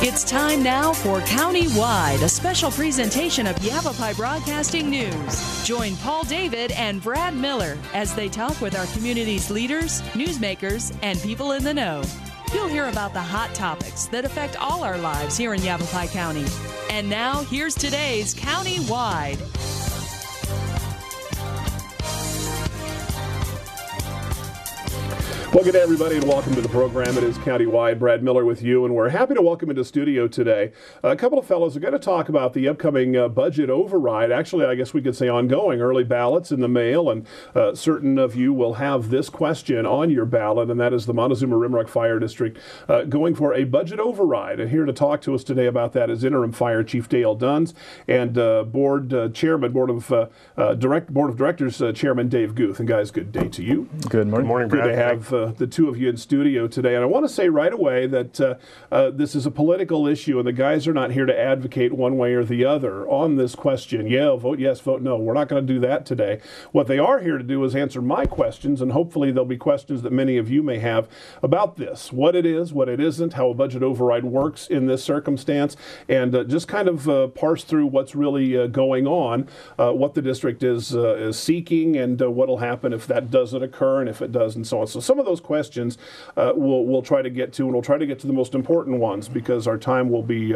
It's time now for Countywide, a special presentation of Yavapai Broadcasting News. Join Paul David and Brad Miller as they talk with our community's leaders, newsmakers, and people in the know. You'll hear about the hot topics that affect all our lives here in Yavapai County. And now, here's today's Countywide. Well, good day, everybody, and welcome to the program. It is Countywide. Brad Miller with you, and we're happy to welcome into studio today a couple of fellows who are going to talk about the upcoming budget override. Actually, I guess we could say ongoing. Early ballots in the mail, and certain of you will have this question on your ballot, and that is the Montezuma Rimrock Fire District going for a budget override. And here to talk to us today about that is Interim Fire Chief Dale Duns and Board of Directors Chairman Dave Guth. And guys, good day to you. Good morning. Good morning, Brad. Good to have the two of you in studio today. And I want to say right away that this is a political issue, and the guys are not here to advocate one way or the other on this question. Yeah, vote yes, vote no. We're not going to do that today. What they are here to do is answer my questions, and hopefully there'll be questions that many of you may have about this, what it is, what it isn't, how a budget override works in this circumstance, and just kind of parse through what's really going on, what the district is seeking, and what will happen if that doesn't occur, and if it does, and so on. So some of those questions we'll try to get to, and we'll try to get to the most important ones because our time will be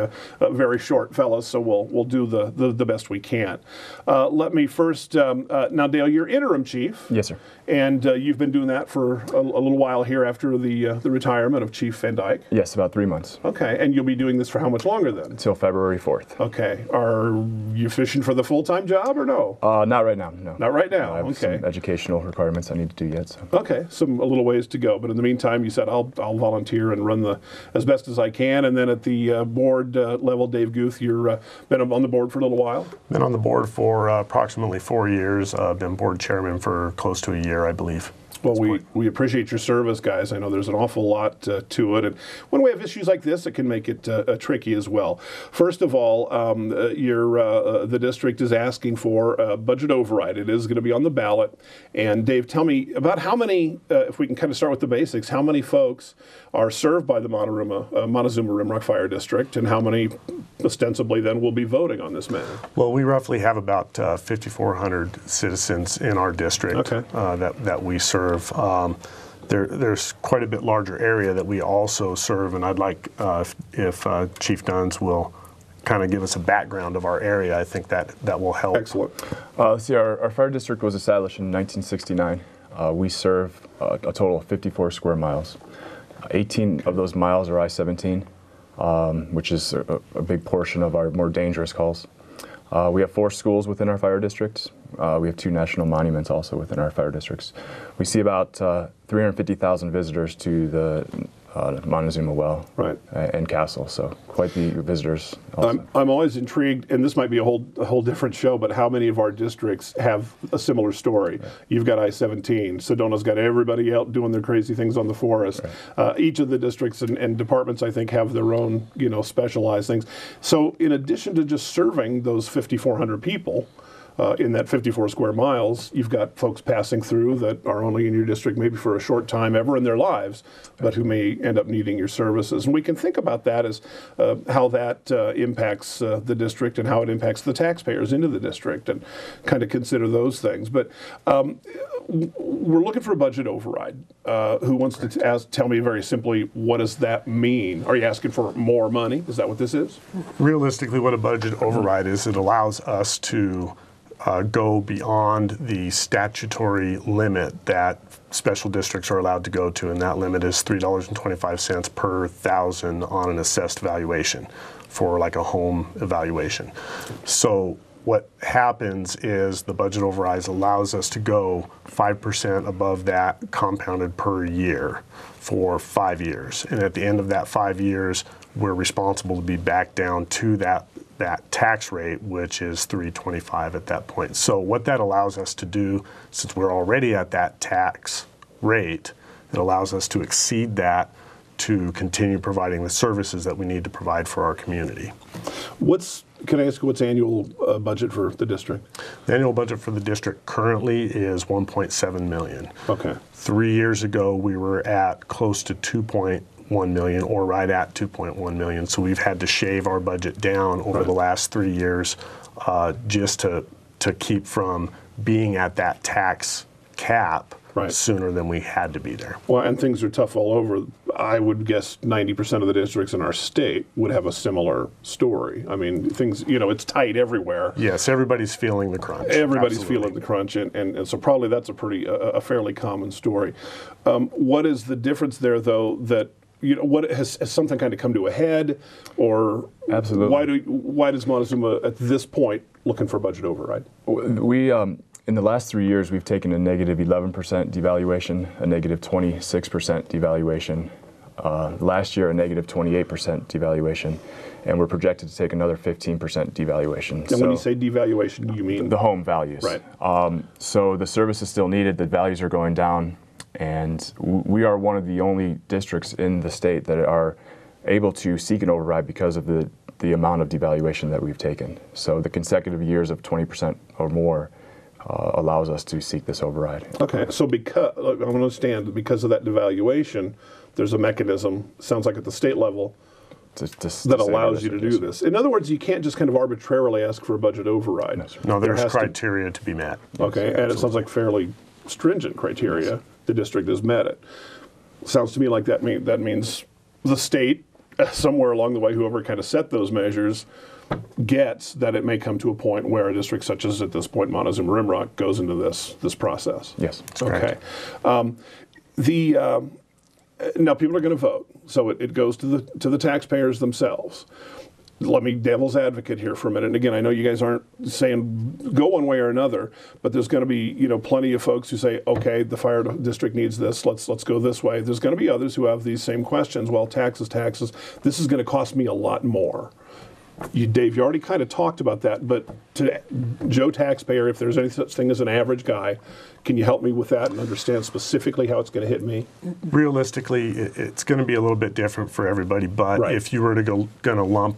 very short, fellas, so we'll do the best we can. Let me first, now Dale, you're interim chief. Yes, sir. And you've been doing that for a little while here after the retirement of Chief Van Dyke. Yes, about 3 months. Okay, and you'll be doing this for how much longer then? Until February 4th. Okay, are you fishing for the full-time job or no? Not right now, no. Not right now, I have okay. some educational requirements I need to do yet. So. Okay, a little ways to go, but in the meantime, you said I'll volunteer and run as best as I can, and then at the board level, Dave Guth, you've been on the board for a little while? Been on the board for approximately 4 years. Been board chairman for close to a year, I believe. Well, we appreciate your service, guys. I know there's an awful lot to it, and when we have issues like this, it can make it tricky as well. First of all, the district is asking for a budget override. It is going to be on the ballot. And Dave, tell me about how many, if we can kind of start with the basics, how many folks are served by the Montezuma Rimrock Fire District, and how many ostensibly then will be voting on this matter? Well, we roughly have about 5,400 citizens in our district that we serve. There's quite a bit larger area that we also serve, and I'd like if Chief Duns will kind of give us a background of our area. I think that will help. Excellent. See, our fire district was established in 1969. We serve a total of 54 square miles. 18 of those miles are I-17, which is a big portion of our more dangerous calls. We have 4 schools within our fire districts. We have 2 national monuments also within our fire districts. We see about 350,000 visitors to the Montezuma Well and Castle, so quite the visitors also. I'm always intrigued, and this might be a whole different show, but how many of our districts have a similar story? Right. You've got I-17, Sedona's got everybody out doing their crazy things on the forest. Right. Each of the districts and departments, I think, have their own, specialized things. So in addition to just serving those 5,400 people, in that 54 square miles, you've got folks passing through that are only in your district maybe for a short time ever in their lives, but who may end up needing your services. And we can think about that as how that impacts the district and how it impacts the taxpayers into the district, and kind of consider those things. But we're looking for a budget override. Who wants to tell me very simply, what does that mean? Are you asking for more money? Is that what this is? Realistically, what a budget override is, it allows us to go beyond the statutory limit that special districts are allowed to go to, and that limit is $3.25 per 1,000 on an assessed valuation for like a home evaluation. So what happens is the budget override allows us to go 5% above that compounded per year for 5 years. And at the end of that 5 years, we're responsible to be back down to that tax rate, which is $3.25 at that point. So what that allows us to do, since we're already at that tax rate, it allows us to exceed that to continue providing the services that we need to provide for our community. Can I ask what's annual budget for the district? The annual budget for the district currently is $1.7 million. Okay. 3 years ago, we were at close to 2.1 million or right at 2.1 million. So we've had to shave our budget down over the last 3 years just to keep from being at that tax cap sooner than we had to be there. Well, and things are tough all over. I would guess 90% of the districts in our state would have a similar story. I mean, things, it's tight everywhere. Yes, everybody's feeling the crunch. Everybody's feeling the crunch, and so probably that's a fairly common story. What is the difference there, though, that what has something kind of come to a head, or absolutely why does Montezuma at this point looking for a budget override? We in the last 3 years, we've taken a negative 11% devaluation, a negative 26% devaluation. Last year, a negative 28% devaluation, and we're projected to take another 15% devaluation. And when you say devaluation, you mean? The home values. Right. So the service is still needed, the values are going down, and we are one of the only districts in the state that are able to seek an override because of the amount of devaluation that we've taken. So the consecutive years of 20% or more allows us to seek this override. Okay, so I understand because of that devaluation, there's a mechanism, sounds like at the state level, that allows you to do this. In other words, you can't just kind of arbitrarily ask for a budget override. No, there's criteria to be met. Okay, and it sounds like fairly stringent criteria. The district has met it. Sounds to me like that means the state, somewhere along the way, whoever kind of set those measures, gets that it may come to a point where a district such as at this point Montezuma Rimrock goes into this process. Yes. Okay. Now people are going to vote, so it goes to the taxpayers themselves. Let me devil's advocate here for a minute. And again, I know you guys aren't saying go one way or another, but there's going to be plenty of folks who say, okay, the fire district needs this. Let's go this way. There's going to be others who have these same questions. Well, taxes. This is going to cost me a lot more. Dave, you already kind of talked about that, but to Joe taxpayer, if there's any such thing as an average guy, can you help me with that and understand specifically how it's going to hit me? Realistically, it's going to be a little bit different for everybody, but if you were going to lump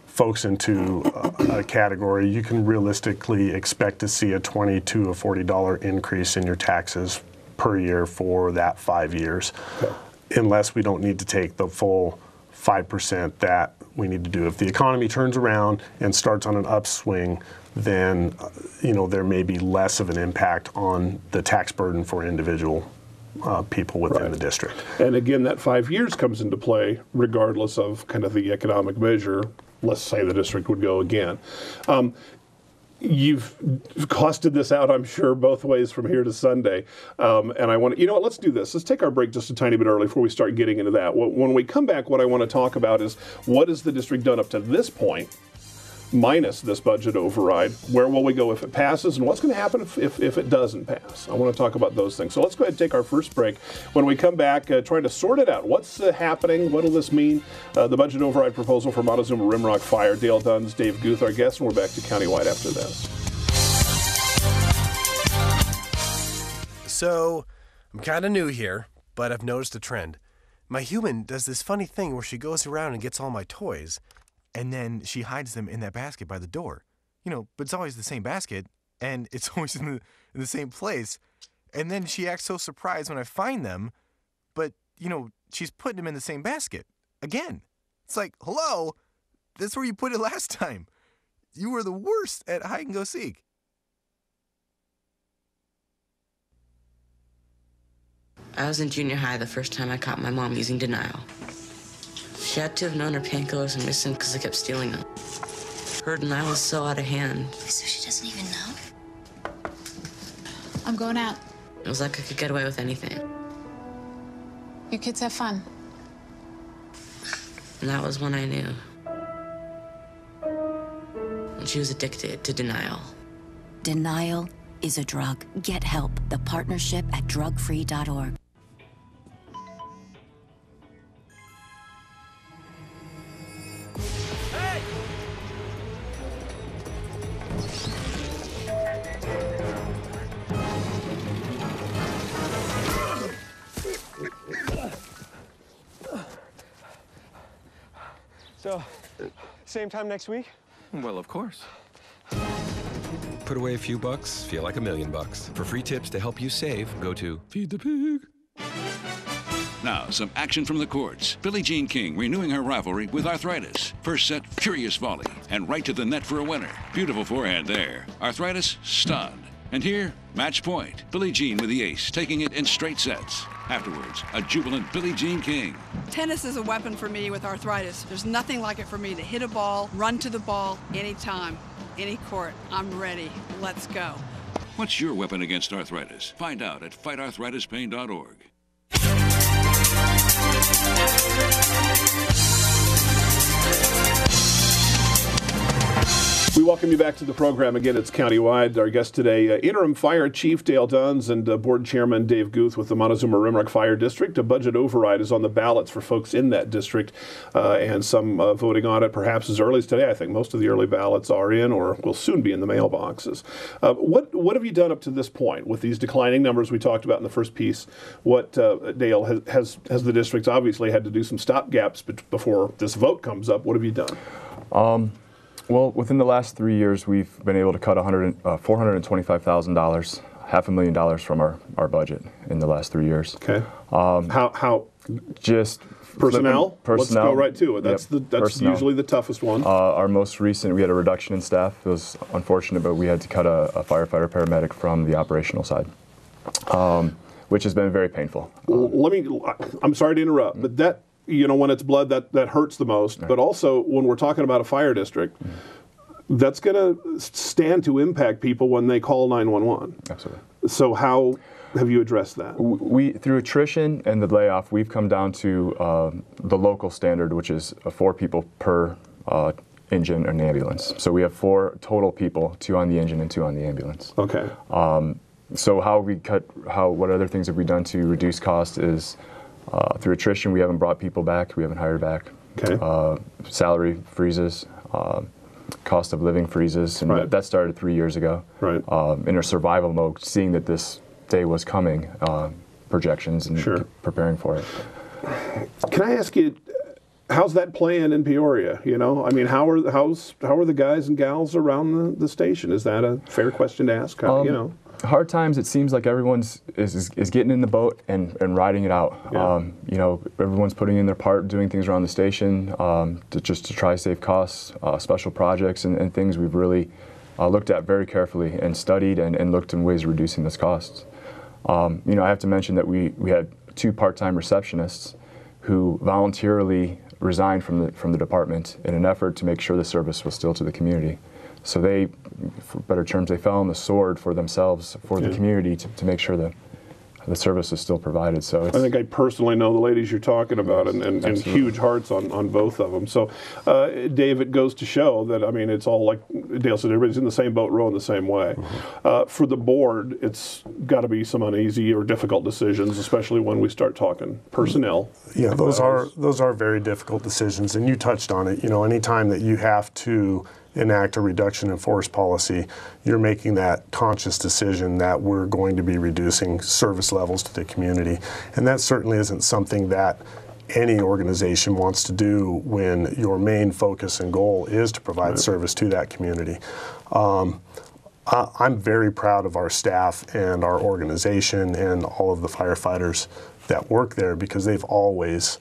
folks into a category, you can realistically expect to see a $20 to a $40 increase in your taxes per year for that 5 years, unless we don't need to take the full 5% that we need to do. If the economy turns around and starts on an upswing, then there may be less of an impact on the tax burden for individual people within the district. And again, that 5 years comes into play regardless of kind of the economic measure. Let's say the district would go again. You've costed this out, I'm sure, both ways from here to Sunday. And I want to, let's do this. Let's take our break just a tiny bit early before we start getting into that. When we come back, what I want to talk about is what has the district done up to this point, minus this budget override? Where will we go if it passes? And what's going to happen if it doesn't pass? I want to talk about those things. So let's go ahead and take our first break. When we come back, trying to sort it out. What's happening? What will this mean? The budget override proposal for Montezuma Rimrock Fire. Dale Dunn's Dave Guth, our guest, and we're back to Countywide after this. So, I'm kind of new here, but I've noticed a trend. My human does this funny thing where she goes around and gets all my toys, and then she hides them in that basket by the door. But it's always the same basket, and it's always in the same place. And then she acts so surprised when I find them, but, she's putting them in the same basket. Again. It's like, hello? That's where you put it last time. You were the worst at hide and go seek. I was in junior high the first time I caught my mom using denial. She had to have known her painkillers were missing because I kept stealing them. Her denial was so out of hand. So she doesn't even know? I'm going out. It was like I could get away with anything. You kids have fun. And that was when I knew. When she was addicted to denial. Denial is a drug. Get help. The partnership at drugfree.org. So, same time next week? Well, of course. Put away a few bucks, feel like $1,000,000. For free tips to help you save, go to Feed the Pig. Now, some action from the courts. Billie Jean King renewing her rivalry with Arthritis. First set, furious volley, and right to the net for a winner. Beautiful forehand there. Arthritis, stunned. And here, match point. Billie Jean with the ace, taking it in straight sets. Afterwards, a jubilant Billie Jean King. Tennis is a weapon for me with arthritis. There's nothing like it for me to hit a ball, run to the ball, anytime, any court. I'm ready. Let's go. What's your weapon against arthritis? Find out at fightarthritispain.org. We welcome you back to the program. Again, it's countywide. Our guest today, Interim Fire Chief Dale Duns and Board Chairman Dave Guth with the Montezuma Rimrock Fire District. A budget override is on the ballots for folks in that district, and some voting on it perhaps as early as today. I think most of the early ballots are in or will soon be in the mailboxes. What have you done up to this point with these declining numbers we talked about in the first piece? What, Dale, has the district obviously had to do some stopgaps before this vote comes up? What have you done? Well, within the last 3 years, we've been able to cut $425,000, $500,000 from our budget in the last 3 years. Okay. How? Just personnel. Let's go right to it. That's usually the toughest one. Our most recent, we had a reduction in staff. It was unfortunate, but we had to cut a firefighter paramedic from the operational side, which has been very painful. I'm sorry to interrupt, but that. When it's blood, that hurts the most. Right. But also, when we're talking about a fire district, that's going to stand to impact people when they call 911. Absolutely. So how have you addressed that? We, through attrition and the layoff, we've come down to the local standard, which is 4 people per engine and ambulance. So we have 4 total people, 2 on the engine and 2 on the ambulance. Okay. So what other things have we done to reduce cost is, through attrition, we haven't brought people back. We haven't hired back. Okay. Salary freezes, cost of living freezes, and right. that started 3 years ago. Right. In a survival mode, seeing that this day was coming, projections and sure. preparing for it. Can I ask you, how's that playing in Peoria? I mean, how are the guys and gals around the station? Is that a fair question to ask? Hard times. It seems like everyone's is getting in the boat and riding it out. Yeah. Everyone's putting in their part, doing things around the station to try to save costs, special projects and things we've really looked at very carefully and studied and looked in ways of reducing those costs. I have to mention that we had 2 part-time receptionists who voluntarily resigned from the department in an effort to make sure the service was still to the community. So they, for better terms, they fell on the sword for themselves, for the community, to make sure that the service is still provided. So I think I personally know the ladies you're talking about, and huge hearts on both of them. So, Dave, it goes to show that, it's all like Dale said, everybody's in the same boat, rowing the same way. Mm-hmm. For the board, it's got to be some uneasy or difficult decisions, especially when we start talking personnel. Yeah, those are very difficult decisions, and you touched on it. Anytime that you have to enact a reduction in force policy, you're making that conscious decision that we're going to be reducing service levels to the community. And that certainly isn't something that any organization wants to do when your main focus and goal is to provide service to that community. I'm very proud of our staff and our organization and all of the firefighters that work there, because they've always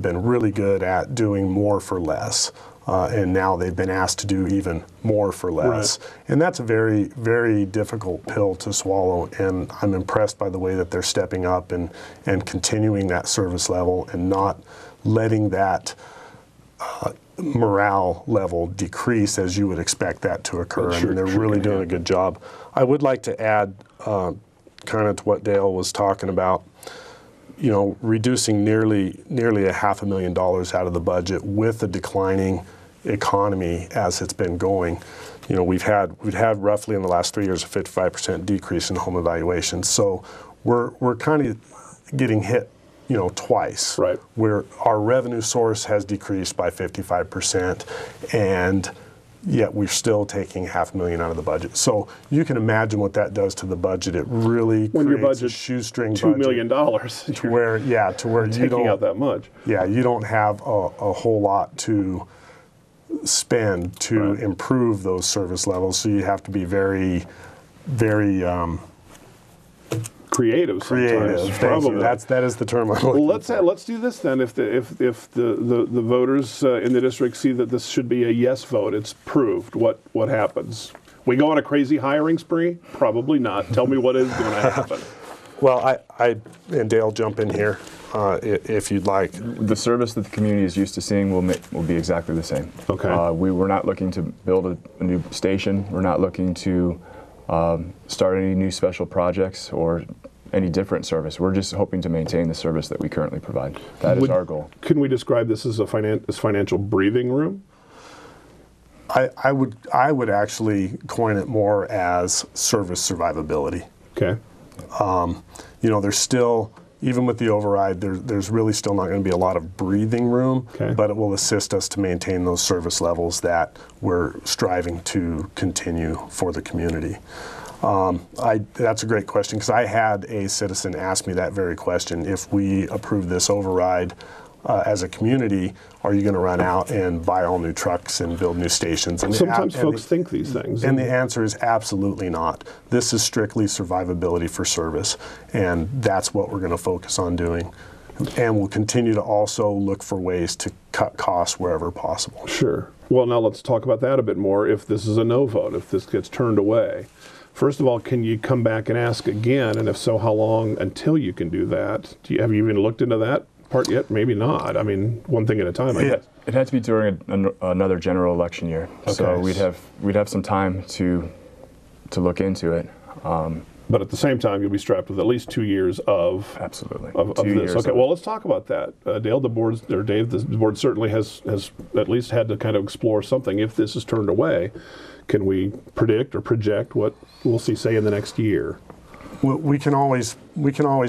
been really good at doing more for less. And now they've been asked to do even more for less. Right. And that's a very, very difficult pill to swallow. And I'm impressed by the way that they're stepping up and continuing that service level and not letting that morale level decrease as you would expect that to occur. They're really doing a good job. I would like to add kind of to what Dale was talking about. Reducing nearly $500,000 out of the budget with the declining economy as it's been going. We've had roughly in the last 3 years a 55% decrease in home evaluations. So we're kind of getting hit, twice. Right. Where our revenue source has decreased by 55%, and yet we're still taking $500,000 out of the budget. So you can imagine what that does to the budget. It really creates a shoestring budget. $2 million. To where you don't out that much. Yeah, you don't have a whole lot to spend to improve those service levels. So you have to be very, very creative sometimes. Thank you. That is the term I'm looking for. Let's do this then. If the voters in the district see that this should be a yes vote, it's proved. What happens? We go on a crazy hiring spree? Probably not. Tell me what is going to happen. Well, I and Dale, jump in here if you'd like. The service that the community is used to seeing will be exactly the same. Okay. We're not looking to build a new station. We're not looking to start any new special projects or any different service. We're just hoping to maintain the service that we currently provide. That is our goal. Can we describe this as a financial breathing room? I would actually coin it more as service survivability. Okay. You know, there's still, even with the override, there's really still not going to be a lot of breathing room, but it will assist us to maintain those service levels that we're striving to continue for the community. That's a great question, because I had a citizen ask me that very question. If we approve this override as a community, are you going to run out and buy all new trucks and build new stations? And sometimes folks think these things. And the answer is absolutely not. This is strictly survivability for service, and that's what we're going to focus on doing. And we'll continue to also look for ways to cut costs wherever possible. Sure. Well, now let's talk about that a bit more. If this is a no vote, if this gets turned away, first of all, can you come back and ask again? And if so, how long until you can do that? Have you even looked into that part yet? Maybe not. I mean, one thing at a time, I guess. It had to be during another general election year. Okay. So we'd have some time to look into it. But at the same time, you'll be strapped with at least 2 years of absolutely of this. Okay, well, let's talk about that. Dale, Dave, the board certainly has at least had to kind of explore something. If this is turned away, can we predict or project what we'll see, say, in the next year? Well, we can always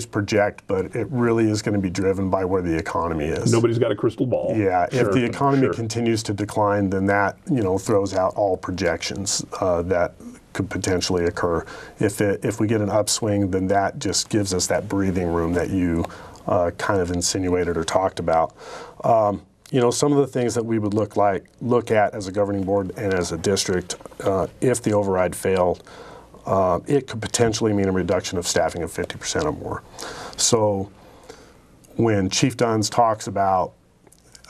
project, but it really is going to be driven by where the economy is. Nobody's got a crystal ball. Yeah, if the economy continues to decline, then that throws out all projections that could potentially occur. If we get an upswing, then that just gives us that breathing room that you kind of insinuated or talked about. Some of the things that we would look at as a governing board and as a district, if the override failed, it could potentially mean a reduction of staffing of 50% or more. So when Chief Duns talks about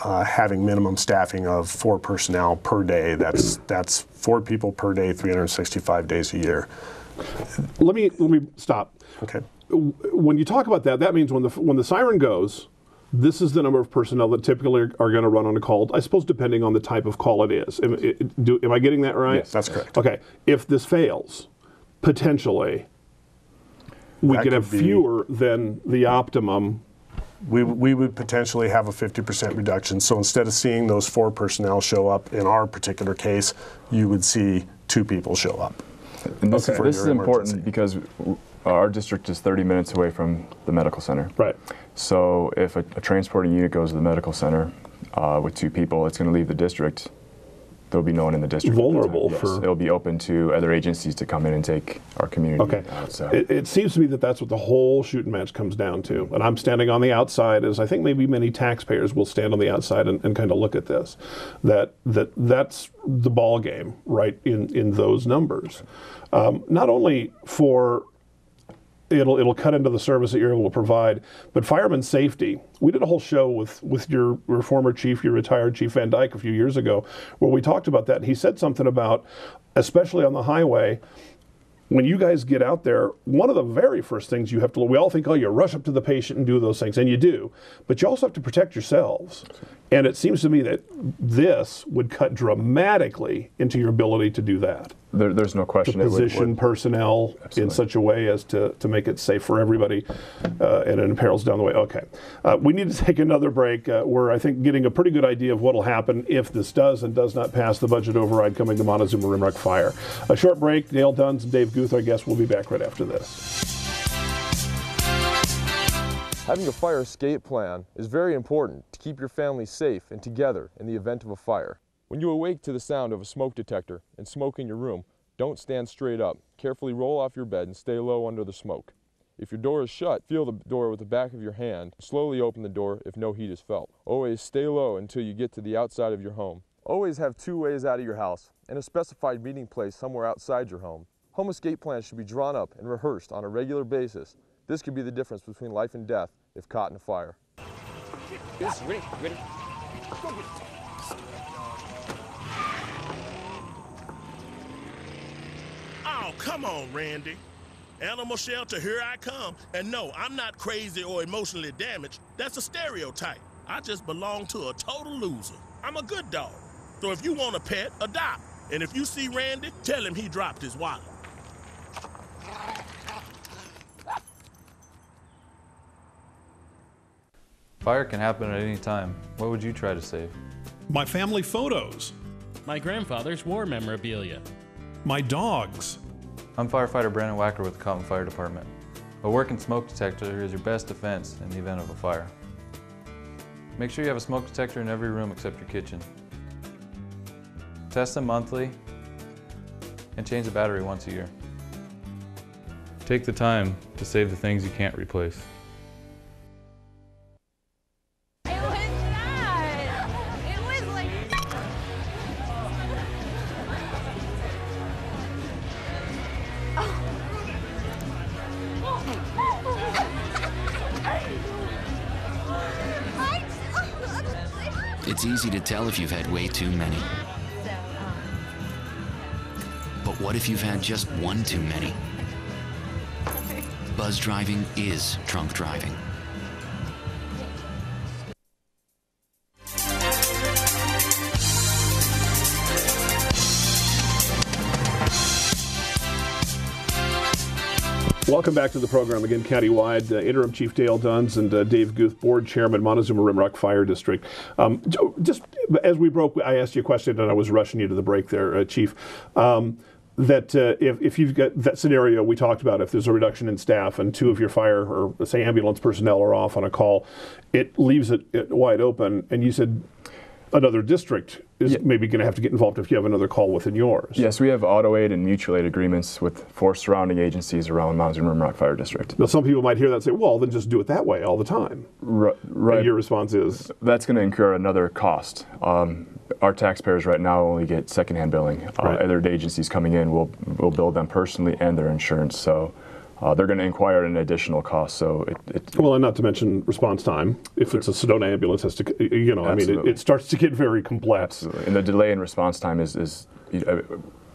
having minimum staffing of 4 personnel per day, that's 4 people per day, 365 days a year. Let me stop. Okay. When you talk about that, that means when the siren goes, this is the number of personnel that typically are going to run on a call, I suppose depending on the type of call it is. Am I getting that right? Yes, that's correct. Okay. If this fails, potentially, we could have fewer than the optimum. We would potentially have a 50% reduction. So instead of seeing those 4 personnel show up in our particular case, you would see 2 people show up. And this is important because our district is 30 minutes away from the medical center. Right. So if a transporting unit goes to the medical center with 2 people, it's going to leave the district. There'll be no one in the district. Vulnerable for. It'll be open to other agencies to come in and take our community. Okay. Out, so. It seems to me that that's what the whole shooting match comes down to. And I'm standing on the outside, as I think maybe many taxpayers will stand on the outside and kind of look at this. That's the ball game, right? In those numbers, not only for. It'll cut into the service that you're able to provide, but fireman safety. We did a whole show with your former chief, your retired Chief Van Dyke, a few years ago, where we talked about that. And he said something about, especially on the highway, when you guys get out there, one of the very first things you have to, we all think, oh, you rush up to the patient and do those things, and you do, but you also have to protect yourselves. And it seems to me that this would cut dramatically into your ability to do that. There's no question. To position personnel in such a way as to make it safe for everybody and it imperils down the way. Okay. We need to take another break. We're, I think, getting a pretty good idea of what will happen if this does and does not pass the budget override coming to Montezuma Rimrock Fire. A short break. Dale Duns and Dave Guth, our guests, will be back right after this. Having a fire escape plan is very important to keep your family safe and together in the event of a fire. When you awake to the sound of a smoke detector and smoke in your room, don't stand straight up. Carefully roll off your bed and stay low under the smoke. If your door is shut, feel the door with the back of your hand. Slowly open the door if no heat is felt. Always stay low until you get to the outside of your home. Always have 2 ways out of your house and a specified meeting place somewhere outside your home. Home escape plans should be drawn up and rehearsed on a regular basis This could be the difference between life and death if caught in a fire. Ready? Oh, come on, Randy. Animal shelter, here I come. And no, I'm not crazy or emotionally damaged. That's a stereotype. I just belong to a total loser. I'm a good dog. So if you want a pet, adopt. And if you see Randy, tell him he dropped his wallet. Fire can happen at any time. What would you try to save? My family photos. My grandfather's war memorabilia. My dogs. I'm firefighter Brandon Wacker with the Cotton Fire Department. A working smoke detector is your best defense in the event of a fire. Make sure you have a smoke detector in every room except your kitchen. Test them monthly and change the battery once a year. Take the time to save the things you can't replace. It's easy to tell if you've had way too many. But what if you've had just one too many? Buzz driving is drunk driving. Welcome back to the program again, countywide. Interim Chief Dale Duns and Dave Guth, Board Chairman, Montezuma Rimrock Fire District. Just as we broke, I asked you a question and I was rushing you to the break there, Chief. If you've got that scenario we talked about, if there's a reduction in staff and two of your fire or say ambulance personnel are off on a call, it leaves it wide open. And you said another district is maybe going to have to get involved if you have another call within yours. Yes, we have auto aid and mutual aid agreements with 4 surrounding agencies around Montezuma Rimrock Fire District. Now, some people might hear that and say, well, then just do it that way all the time. Right. And your response is? That's going to incur another cost. Our taxpayers right now only get secondhand billing. Other agencies coming in will bill them personally and their insurance. So they're going to inquire an additional cost. So well, and not to mention response time. If it's a Sedona ambulance, has to, I mean, it starts to get very complex. Absolutely. And the delay in response time is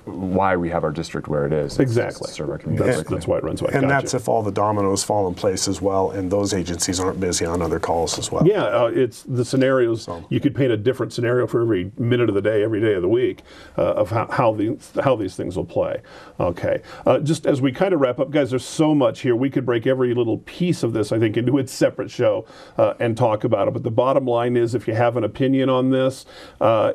why we have our district where it is. Exactly. To serve our community. That's why it runs away. And that's if all the dominoes fall in place as well, and those agencies aren't busy on other calls as well. Yeah, it's the scenarios. You could paint a different scenario for every minute of the day, every day of the week, of how these things will play. Okay. Just as we kind of wrap up, guys, there's so much here. We could break every little piece of this, I think, into its separate show and talk about it. But the bottom line is, if you have an opinion on this,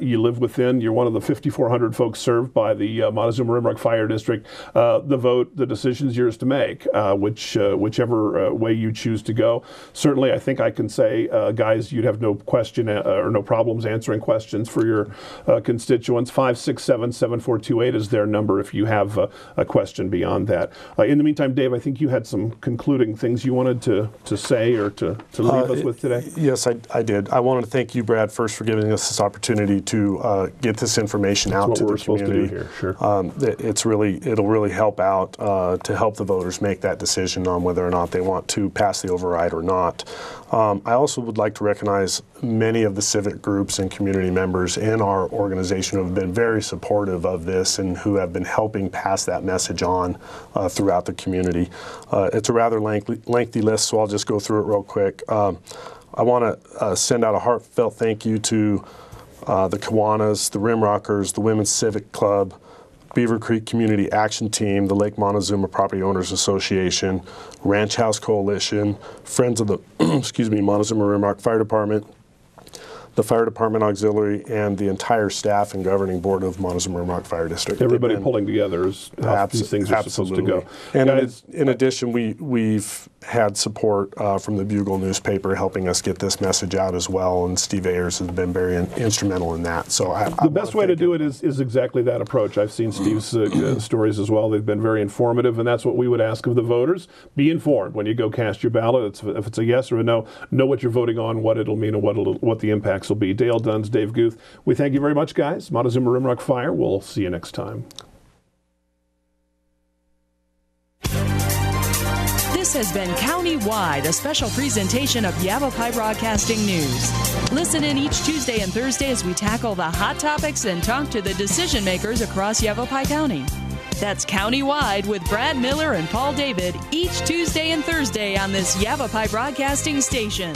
you live within, you're one of the 5,400 folks served by the Montezuma Rimrock Fire District. The vote, the decision's yours to make, whichever way you choose to go. Certainly, I think I can say, guys, you'd have no question or no problems answering questions for your constituents. 567-7428 is their number if you have a question beyond that. In the meantime, Dave, I think you had some concluding things you wanted to say or to leave us with today. Yes, I did. I wanted to thank you, Brad, first for giving us this opportunity to get this information out to the community. Here. Sure. It'll really help out to help the voters make that decision on whether or not they want to pass the override or not. I also would like to recognize many of the civic groups and community members in our organization who have been very supportive of this and who have been helping pass that message on throughout the community. It's a rather lengthy list, so I'll just go through it real quick. I want to send out a heartfelt thank you to the Kiwanis, the Rimrockers, the Women's Civic Club, Beaver Creek Community Action Team, the Lake Montezuma Property Owners Association, Ranch House Coalition, Friends of the Montezuma Rimrock Fire Department, the Fire Department Auxiliary, and the entire staff and governing board of Montezuma Rimrock Fire District. Everybody pulling together is how these things are supposed to go. And in addition, we've had support from the Bugle newspaper helping us get this message out as well, and Steve Ayers has been very instrumental in that. So the best way to do it is exactly that approach. I've seen Steve's stories as well. They've been very informative, and that's what we would ask of the voters. Be informed when you go cast your ballot. If it's a yes or a no, know what you're voting on, what it'll mean, and what the impacts will be. Dale Duns, Dave Guth, we thank you very much, guys. Montezuma Rimrock Fire. We'll see you next time. This This has been County-Wide, a special presentation of Yavapai Broadcasting News. Listen in each Tuesday and Thursday as we tackle the hot topics and talk to the decision makers across Yavapai County. That's County-Wide with Brad Miller and Paul David each Tuesday and Thursday on this Yavapai Broadcasting station.